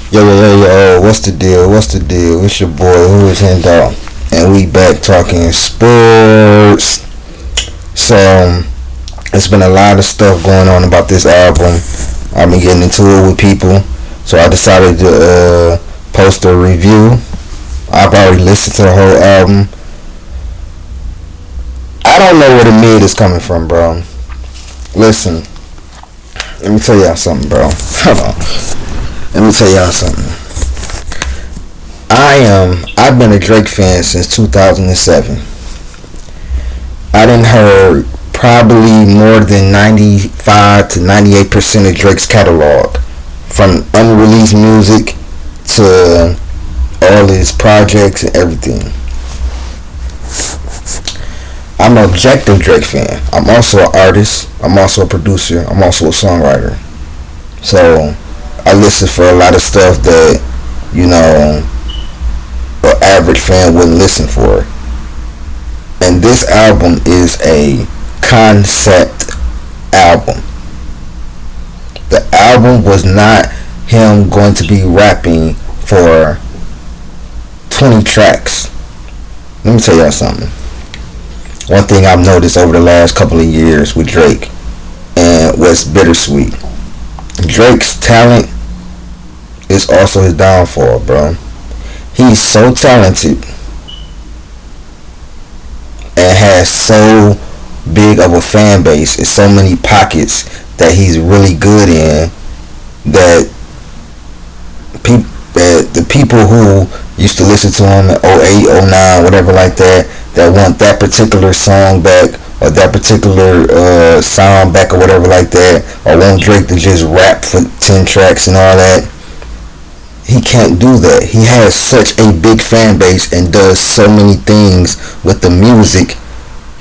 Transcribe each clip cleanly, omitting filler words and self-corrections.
Yo, what's the deal? What's the deal? It's your boy, Who is Hendo, and we back talking sports. So, it's been a lot of stuff going on about this album. I've been getting into it with people, so I decided to post a review. I've already listened to the whole album. I don't know where the mid is coming from, bro. Listen, let me tell y'all something, bro. Hold on. Let me tell y'all something. I've been a Drake fan since 2007. I done heard probably more than 95 to 98% of Drake's catalog, from unreleased music to all his projects and everything. I'm an objective Drake fan. I'm also an artist. I'm also a producer. I'm also a songwriter. So I listen for a lot of stuff that, an average fan wouldn't listen for. And this album is a concept album. The album was not him going to be rapping for 20 tracks. Let me tell y'all something. One thing I've noticed over the last couple of years with Drake, and what's bittersweet, Drake's talent is also his downfall, bro. He's so talented and has so big of a fan base and so many pockets that he's really good in, that the people who used to listen to him in 08, 09, whatever like that want that particular song back, or that particular sound back, or whatever like that, or want Drake to just rap for 10 tracks and all that. He can't do that. He has such a big fan base and does so many things with the music.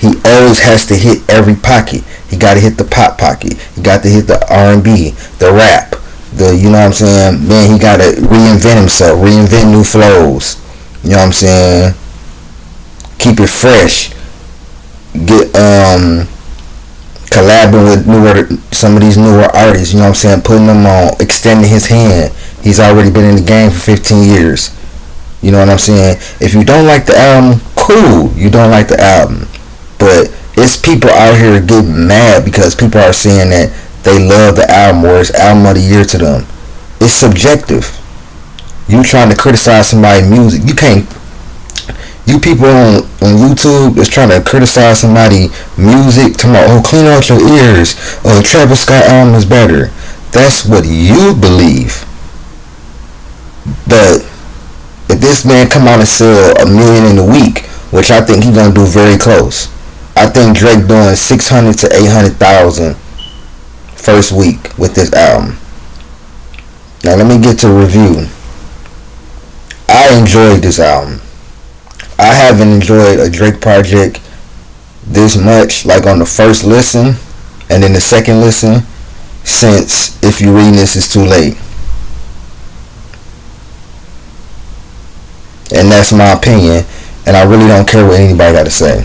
He always has to hit every pocket. He got to hit the pop pocket. He got to hit the R&B, the rap, you know what I'm saying? Then he got to reinvent himself, reinvent new flows. You know what I'm saying? Keep it fresh. Get collabing with some of these newer artists. You know what I'm saying? Putting them on, extending his hand. He's already been in the game for 15 years. You know what I'm saying? If you don't like the album, cool. You don't like the album. But it's people out here getting mad because people are saying that they love the album, or it's album of the year to them. It's subjective. You trying to criticize somebody's music. You can't. You people on YouTube is trying to criticize somebody's music. Tomorrow, clean out your ears. Travis Scott album is better. That's what you believe. But if this man come out and sell 1 million in a week, which I think he's gonna do very close. I think Drake doing 600 to 800,000 first week with this album. Now let me get to review. I enjoyed this album. I haven't enjoyed a Drake project this much, like on the first listen and then the second listen, since If You Reading This It's Too Late. And that's my opinion, and I really don't care what anybody got to say.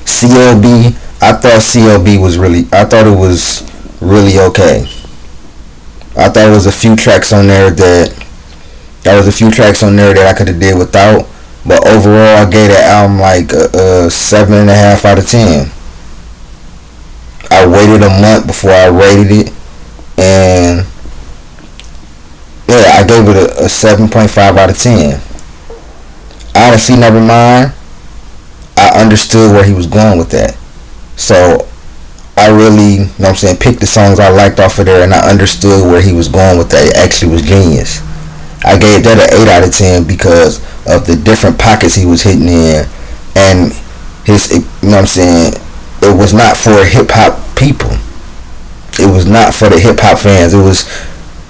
CLB, I thought it was really okay. I thought it was a few tracks on there that I could have did without, but overall I gave that album like a 7.5 out of 10. I waited a month before I rated it, and yeah, I gave it a 7.5 out of 10. Honestly, never mind. I understood where he was going with that. So I really, you know what I'm saying, picked the songs I liked off of there, and I understood where he was going with that. It actually was genius. I gave that an 8 out of 10 because of the different pockets he was hitting in, and his, you know what I'm saying, it was not for hip hop people. It was not for the hip hop fans. It was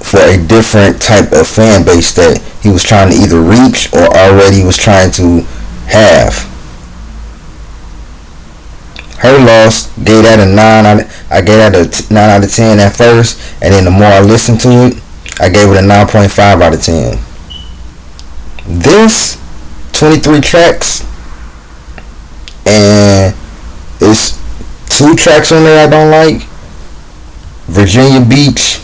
for a different type of fan base that he was trying to either reach or already was trying to have. Her Loss, gave that a 9. I gave that a 9 out of 10 at first, and then the more I listened to it, I gave it a 9.5 out of 10. This 23 tracks, and it's 2 tracks on there I don't like. Virginia Beach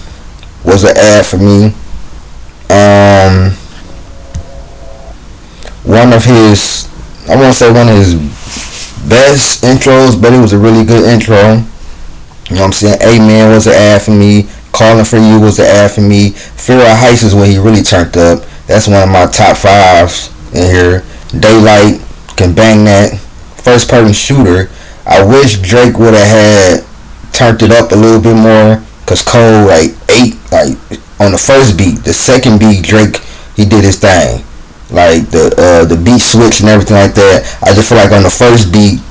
was an ad for me. Um, one of his, I won't say one of his best intros, but it was a really good intro. You know what I'm saying? Amen was an ad for me. Calling for You was an ad for me. Fear of Heights is when he really turned up. That's one of my top fives in here. Daylight, can bang that. First person shooter. I wish Drake would have had turned it up a little bit more. Cause Cole like ate like on the first beat. The second beat Drake he did his thing. Like the beat switch and everything like that. I just feel like on the first beat,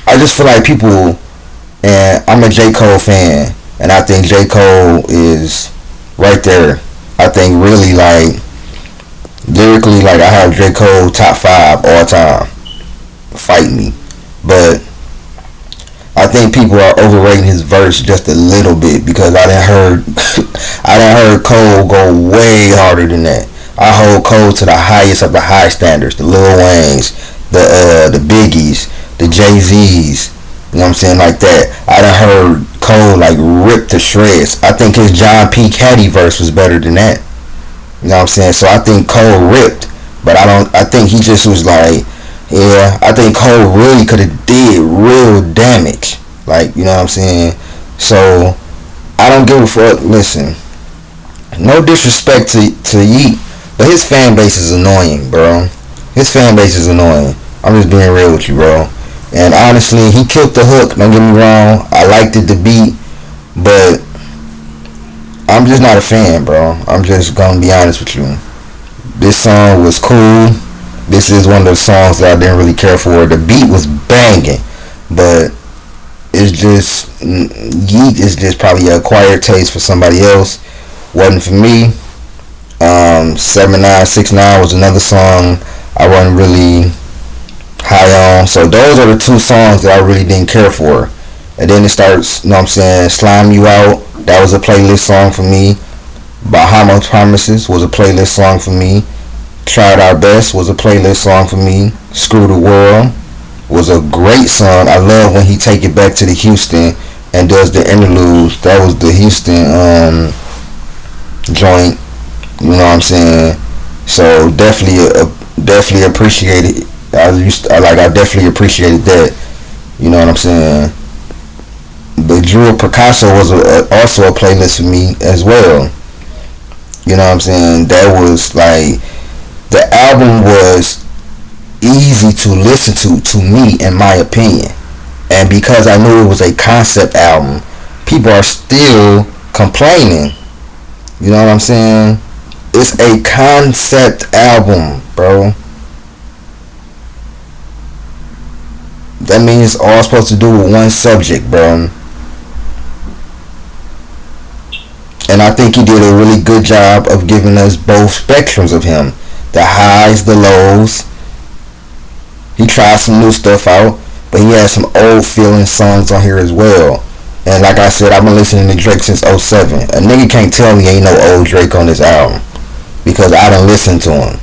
I just feel like people, and I'm a J. Cole fan, and I think J. Cole is right there. I think really like lyrically, like I have J. Cole top five all time. Fight me, but I think people are overrating his verse just a little bit because I done heard I done heard Cole go way harder than that. I hold Cole to the highest of the high standards. The Lil Waynes, the Biggies, the Jay Z's. You know what I'm saying, like that. I done heard Cole like rip to shreds. I think his John P. Caddy verse was better than that. You know what I'm saying? So I think Cole ripped, but I don't. I think he just was like, yeah. I think Cole really could have did real damage. Like, you know what I'm saying? So I don't give a fuck. Listen, no disrespect to Yeet, but his fan base is annoying, bro. His fan base is annoying. I'm just being real with you, bro. And honestly, he killed the hook. Don't get me wrong. I liked it, the beat, but I'm just not a fan, bro. I'm just gonna be honest with you. This song was cool. This is one of those songs that I didn't really care for. The beat was banging, but it's just Yeet is just probably an acquired taste for somebody else. Wasn't for me. 7969 was another song I wasn't really high on. So those are the two songs that I really didn't care for. And then it starts, you know what I'm saying, Slime You Out. That was a playlist song for me. Bahamas Promises was a playlist song for me. Tried Our Best was a playlist song for me. Screw the World was a great song. I love when he take it back to the Houston and does the interludes. That was the Houston joint. You know what I'm saying? So definitely appreciate it. I definitely appreciated that. You know what I'm saying? But Drew Picasso was also a playlist for me as well. You know what I'm saying? That was like, the album was easy to listen to me, in my opinion. And because I knew it was a concept album, people are still complaining. You know what I'm saying? It's a concept album, bro. That means it's all supposed to do with one subject, bro. And I think he did a really good job of giving us both spectrums of him. The highs, the lows. He tried some new stuff out, but he had some old feeling songs on here as well. And like I said, I've been listening to Drake since '07. A nigga can't tell me ain't no old Drake on this album, because I done listened to him.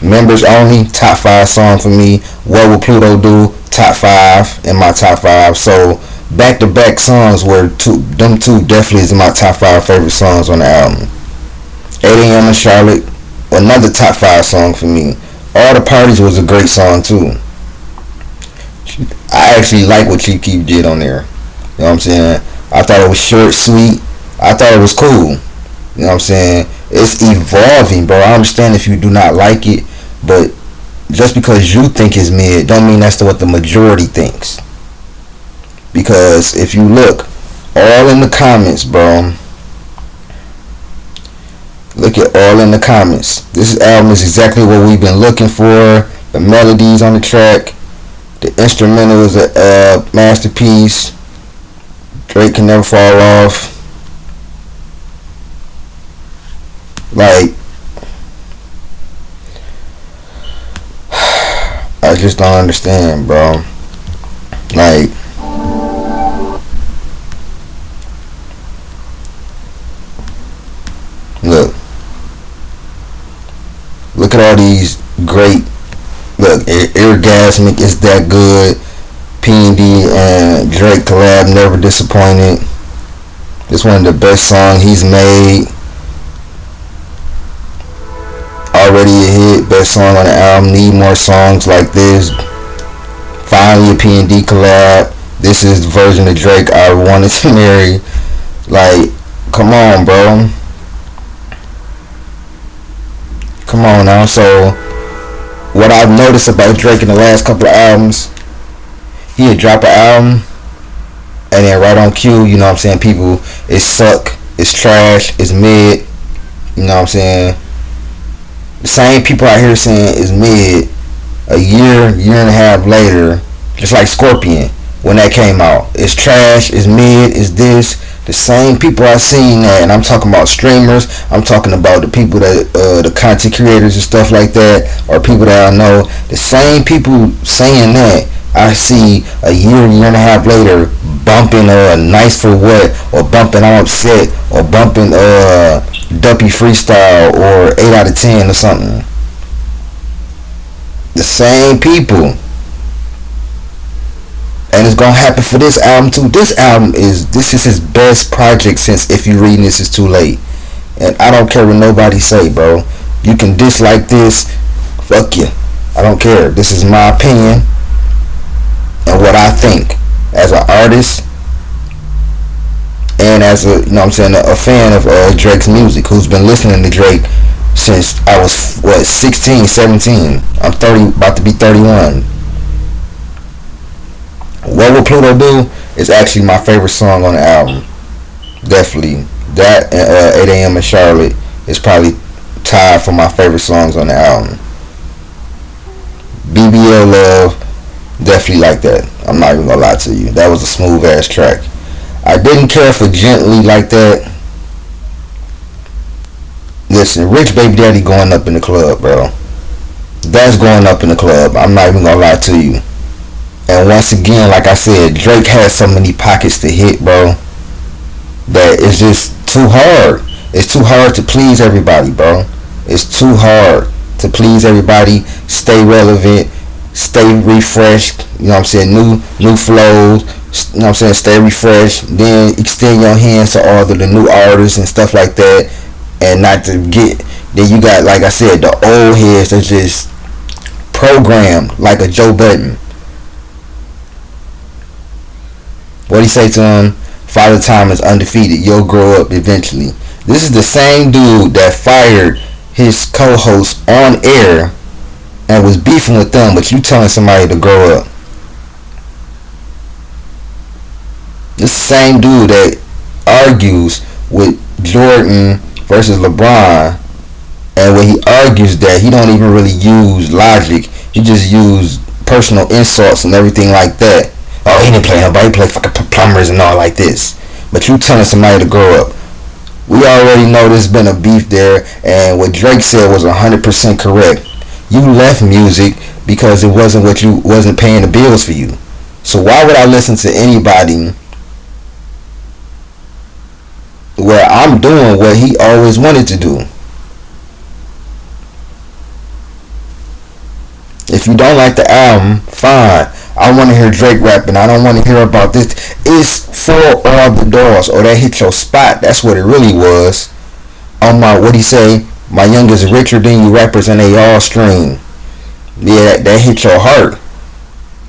Members Only, top 5 song for me. What Will Pluto Do, top 5 in my top 5. So back to back songs were them two definitely is my top 5 favorite songs on the album. 8 AM in Charlotte, another top 5 song for me. All the Parties was a great song too. I actually like what Chief Keef did on there. You know what I'm saying? I thought it was short, sweet. I thought it was cool. You know what I'm saying? It's evolving, bro. I understand if you do not like it, but just because you think it's mid, don't mean that's what the majority thinks. Because if you look, all in the comments, bro. Look at all in the comments. This album is exactly what we've been looking for. The melodies on the track, the instrumental is a masterpiece. Drake Can Never Fall Off. Like, I just don't understand, bro. Like, look at all these great. Look, Orgasmic is that good. P&D and Drake collab, never disappointed. It's one of the best songs he's made. best song on the album. Need more songs like this. Finally a P&D collab. This is the version of Drake I wanted to marry. Like, come on, bro. Come on now. So, what I've noticed about Drake in the last couple of albums, he would drop an album, and then right on cue, you know what I'm saying, people, it suck, it's trash, it's mid, you know what I'm saying. The same people out here saying it's mid, a year and a half later, just like Scorpion, when that came out, it's trash, it's mid, it's this. The same people I seen that, and I'm talking about streamers, I'm talking about the people that, the content creators and stuff like that, or people that I know, the same people saying that, I see a year and a half later bumping a Nice for What, or bumping I'm Upset, or bumping Duppy Freestyle, or 8 out of 10 or something. The same people. And it's gonna happen for this album too. This is his best project since If You Reading This Is Too Late. And I don't care what nobody say, bro. You can dislike this, fuck you. I don't care. This is my opinion and what I think as an artist and as a, you know what I'm saying, a fan of Drake's music, who's been listening to Drake since I was 16, 17. I'm 30, about to be 31. What Will Pluto Do is actually my favorite song on the album. Definitely. That and 8 AM in Charlotte is probably tied for my favorite songs on the album. BBL Love, definitely like that. I'm not even gonna lie to you. That was a smooth ass track. I didn't care for Gently like that. Listen, Rich Baby Daddy going up in the club, bro. That's going up in the club. I'm not even gonna lie to you. And once again, like I said, Drake has so many pockets to hit, bro, that it's just too hard. It's too hard to please everybody, bro. It's too hard to please everybody. Stay relevant, stay refreshed. You know what I'm saying? New flows. You know what I'm saying? Stay refreshed. Then extend your hands to all of the new artists and stuff like that. And not to get. Then you got, like I said, the old heads that just programmed like a Joe Budden. What he say to him? Father Time is undefeated. You'll grow up eventually. This is the same dude that fired his co-host on air and was beefing with them, but you telling somebody to grow up. This same dude that argues with Jordan versus LeBron, and when he argues that, he don't even really use logic. He just use personal insults and everything like that. Oh, he didn't play nobody, he played fucking plumbers and all like this. But you telling somebody to grow up. We already know there's been a beef there, and what Drake said was 100% correct. You left music because it wasn't paying the bills for you. So why would I listen to anybody where I'm doing what he always wanted to do? If you don't like the album, fine. I want to hear Drake rapping. I don't want to hear about this. It's for all the dogs. Or that hit your spot. That's what it really was. On my, what he say? My youngest richer than you rappers and they all stream. Yeah, that hit your heart.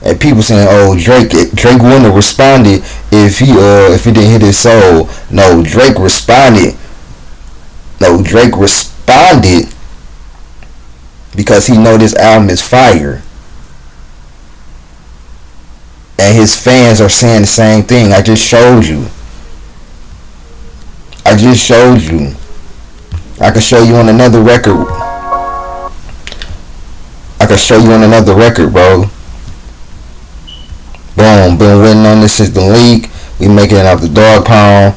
And people saying, oh, Drake wouldn't have responded if he didn't hit his soul. No, Drake responded. Because he know this album is fire. And his fans are saying the same thing. I just showed you. I can show you on another record. Bro. Boom. Been waiting on this since the leak. We making it out the dog pound.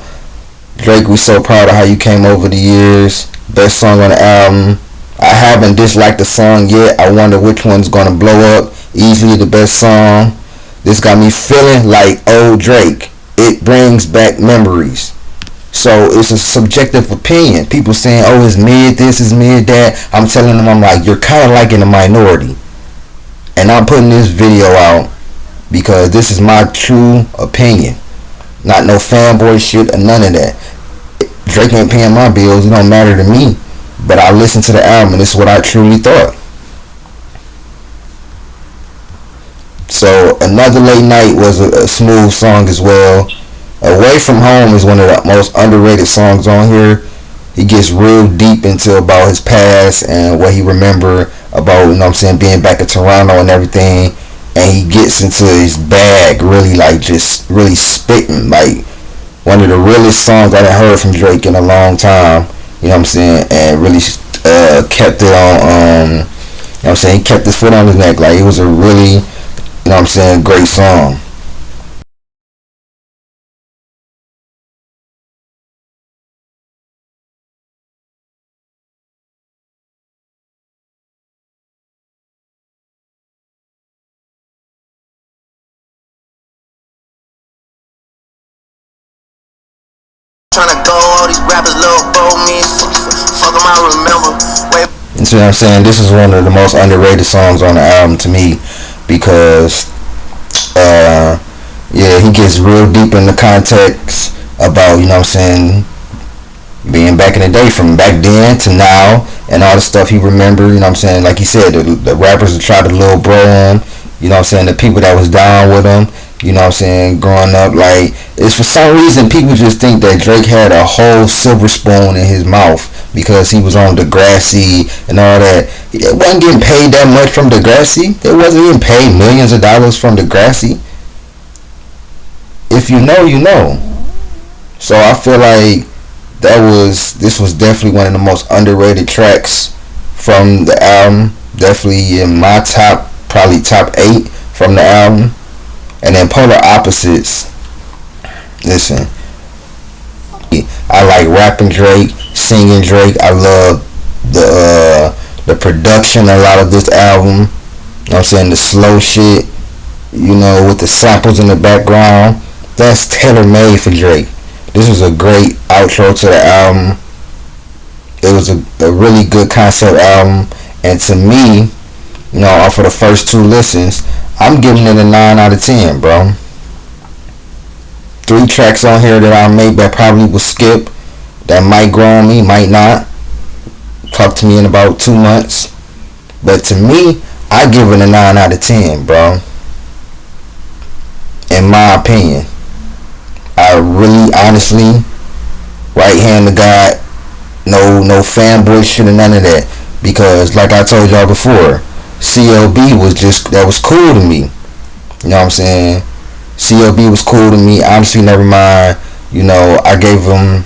Drake, we so proud of how you came over the years. Best song on the album. I haven't disliked the song yet. I wonder which one's gonna blow up. Easily the best song. This got me feeling like old Drake. It brings back memories. So it's a subjective opinion. People saying, oh, it's mid this, it's mid that. I'm telling them, I'm like, you're kind of like in the minority. And I'm putting this video out because this is my true opinion. Not no fanboy shit or none of that. Drake ain't paying my bills. It don't matter to me. But I listened to the album and this is what I truly thought. So Another Late Night was a smooth song as well. Away From Home is one of the most underrated songs on here. He gets real deep into about his past and what he remember about, you know what I'm saying, being back in Toronto and everything. And he gets into his bag, really like just really spitting, like one of the realest songs I heard from Drake in a long time. You know what I'm saying, and really kept it on. You know what I'm saying, he kept his foot on his neck. Like it was a really, you know what I'm saying, great song. Tryna go, all these rappers love bro me. Fuck them, I remember. Wait. You see what I'm saying? This is one of the most underrated songs on the album to me because, uh, yeah, he gets real deep in the context about, you know what I'm saying, being back in the day, from back then to now, and all the stuff he remember. You know what I'm saying? Like he said, the rappers that tried to little bro him. You know what I'm saying? The people that was down with him. You know what I'm saying? Growing up, like it's for some reason people just think that Drake had a whole silver spoon in his mouth because he was on Degrassi and all that. It wasn't getting paid that much from Degrassi. It wasn't getting paid millions of dollars from Degrassi. If you know, you know. So I feel like this was definitely one of the most underrated tracks from the album. Definitely in my top, probably top 8 from the album. And then Polar Opposites. Listen, I like rapping Drake, singing Drake. I love the production. A lot of this album. You know what I'm saying, the slow shit. You know, with the samples in the background. That's tailor made for Drake. This was a great outro to the album. It was a really good concept album, and to me, you know, off of the first 2 listens, I'm giving it a 9 out of 10, bro. 3 tracks on here that I made that probably will skip, that might grow on me, might not. Talk to me in about 2 months. But to me, I give it a 9 out of 10, bro. In my opinion. I really, honestly, right hand to God, no fanboy shit or none of that. Because, like I told y'all before, CLB was just, that was cool to me. You know what I'm saying? CLB was cool to me. Honestly, never mind. You know, I gave him,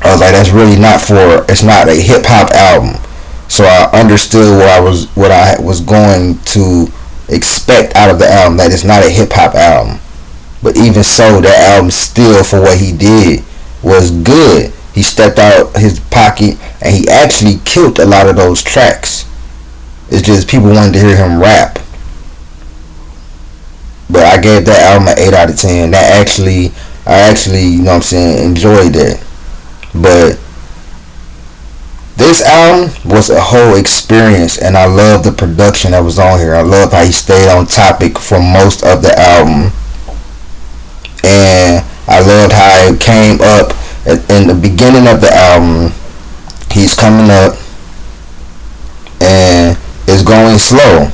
I was like, that's really not for, it's not a hip hop album. So I understood what I was going to expect out of the album, that it's not a hip hop album. But even so, that album still, for what he did, was good. He stepped out his pocket and he actually killed a lot of those tracks. It's just people wanted to hear him rap. But I gave that album an 8 out of 10. I actually, you know what I'm saying, enjoyed that. But this album was a whole experience, and I love the production that was on here. I love how he stayed on topic for most of the album. And I loved how it came up in the beginning of the album. He's coming up and it's going slow.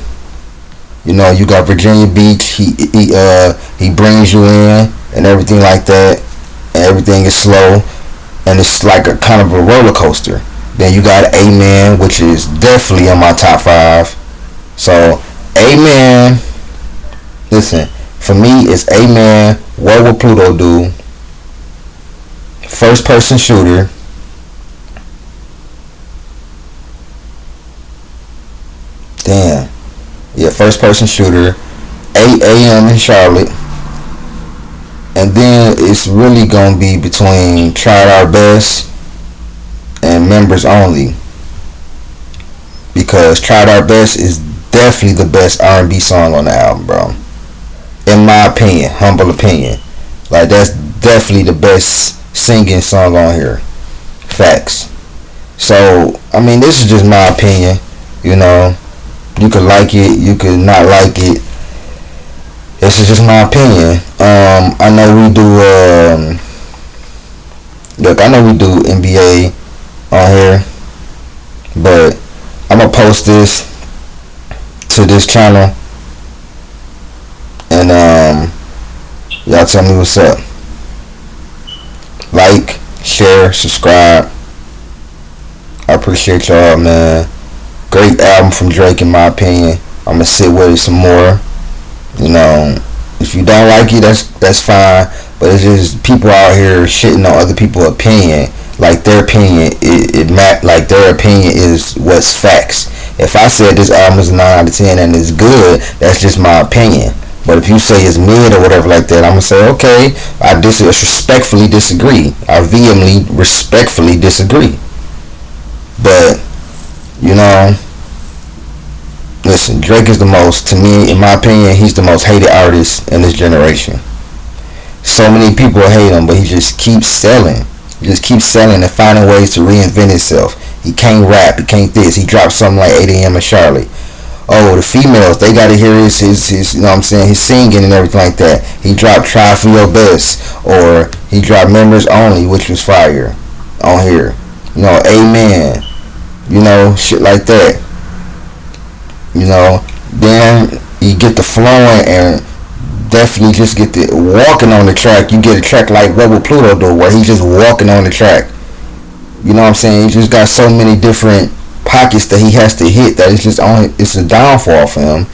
You know, you got Virginia Beach. He brings you in and everything like that. And everything is slow, and it's like a kind of a roller coaster. Then you got Amen, which is definitely on my top 5. So Amen. Listen, for me, it's Amen. What Will Pluto Do? First person shooter. Damn. Yeah, first person shooter. 8 a.m. in Charlotte. And then it's really gonna be between Tried Our Best and Members Only. Because Tried Our Best is definitely the best R&B song on the album, bro. In my opinion, humble opinion. Like, that's definitely the best singing song on here. Facts. So, I mean, this is just my opinion. You know, you could like it, you could not like it. This is just my opinion. I know we do, look, I know we do NBA on here, but I'm gonna post this to this channel Y'all tell me what's up. Like, share, subscribe. I appreciate y'all, man. Great album from Drake, in my opinion. I'm gonna sit with it some more. You know, if you don't like it, that's fine. But it's just people out here shitting on other people's opinion, like their opinion. Like their opinion is what's facts. If I said this album is a 9 out of 10 and it's good, that's just my opinion. But if you say it's mid or whatever like that, I'm gonna say okay. I respectfully disagree. I vehemently, respectfully disagree. But you know, listen, Drake is the most, to me, in my opinion, he's the most hated artist in this generation. So many people hate him, but he just keeps selling. He just keeps selling and finding ways to reinvent himself. He can't rap, he can't this. He dropped something like 8 a.m. in Charlotte. Oh, the females, they gotta hear his you know what I'm saying, his singing and everything like that. He dropped Try For Your Best, or he dropped Members Only, which was fire on here. You know, Amen. You know, shit like that. You know, then you get the flowing and definitely just get the walking on the track. You get a track like What Would Pluto Do, where he's just walking on the track. You know what I'm saying? He just got so many different pockets that he has to hit that it's a downfall for him,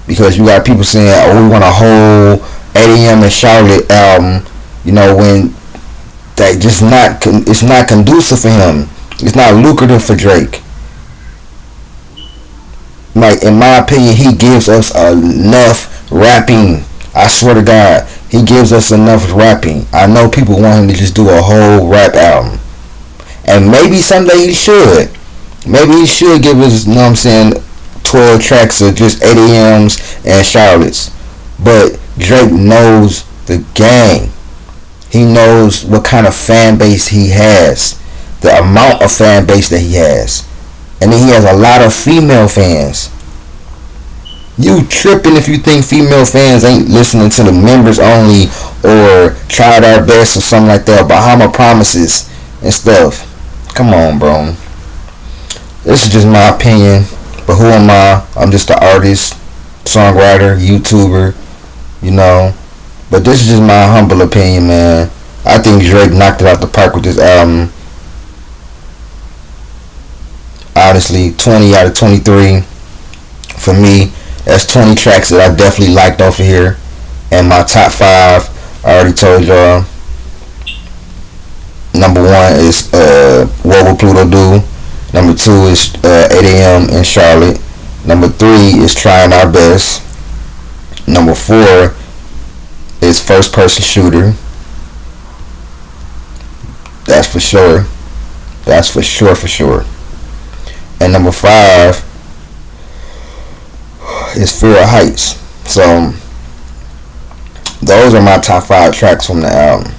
because you got people saying, oh, we want a whole 8 a.m. in Charlotte album, you know, when that just it's not conducive for him. It's not lucrative for Drake. Like, in my opinion, he gives us enough rapping. I swear to God, he gives us enough rapping. I know people want him to just do a whole rap album, and maybe someday he should. Maybe he should give us, you know what I'm saying, 12 tracks of just 8 a.m.s and Charlottes. But Drake knows the game. He knows what kind of fan base he has, the amount of fan base that he has. And then he has a lot of female fans. You tripping if you think female fans ain't listening to the Members Only or Tried Our Best or something like that, Bahama Promises and stuff. Come on, bro. This is just my opinion, but who am I? I'm just an artist, songwriter, YouTuber, you know. But this is just my humble opinion, man. I think Drake knocked it out the park with this album. Honestly, 20 out of 23 for me. That's 20 tracks that I definitely liked off of here. And my top 5, I already told y'all. Number 1 is What Would Pluto Do? Number 2 is 8 a.m. in Charlotte. Number 3 is Trying Our Best. Number 4 is First Person Shooter. That's for sure. That's for sure. And number 5 is Fear of Heights. So those are my top 5 tracks from the album.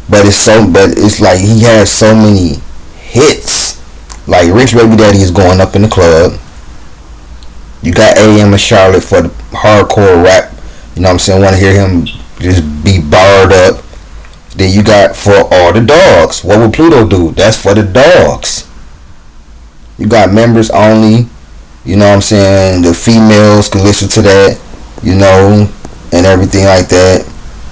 But it's like he has so many hits. Like Rich Baby Daddy is going up in the club. You got AM in Charlotte for the hardcore rap. You know what I'm saying? Want to hear him just be barred up. Then you got For All the Dogs. What Would Pluto Do? That's for the dogs. You got Members Only. You know what I'm saying? The females can listen to that. You know, and everything like that.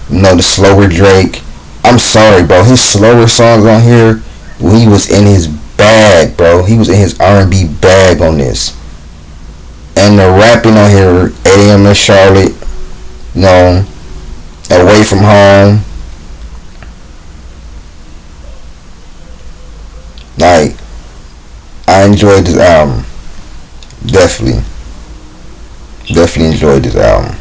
You know, the slower Drake. I'm sorry, bro. His slower songs on here, when he was in his bag, bro. He was in his R&B bag on this. And the rapping on here, 8 a.m. in Charlotte, you know, Away From Home. Like, I enjoyed this album. Definitely enjoyed this album.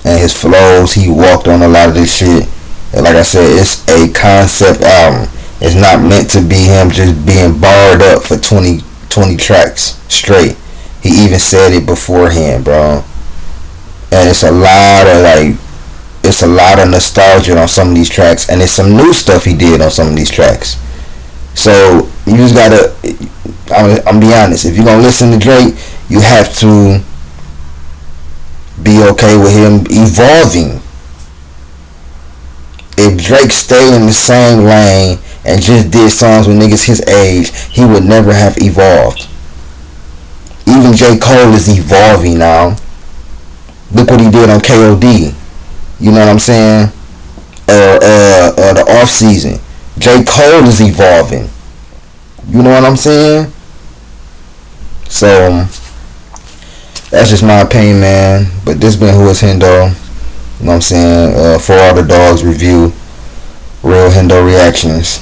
And his flows, he walked on a lot of this shit. And like I said, it's a concept album. It's not meant to be him just being barred up for 20 tracks straight. He even said it beforehand, bro. And it's a lot of nostalgia on some of these tracks, and it's some new stuff he did on some of these tracks. So you just gotta, I'm be honest, if you're gonna listen to Drake, you have to be okay with him evolving. If Drake stayed in the same lane and just did songs with niggas his age, he would never have evolved. Even J. Cole is evolving now. Look what he did on KOD. You know what I'm saying? The off season. J. Cole is evolving. You know what I'm saying? So that's just my opinion, man. But this been Who Is Hendo. You know what I'm saying? For all the dogs review, real Hendo reactions.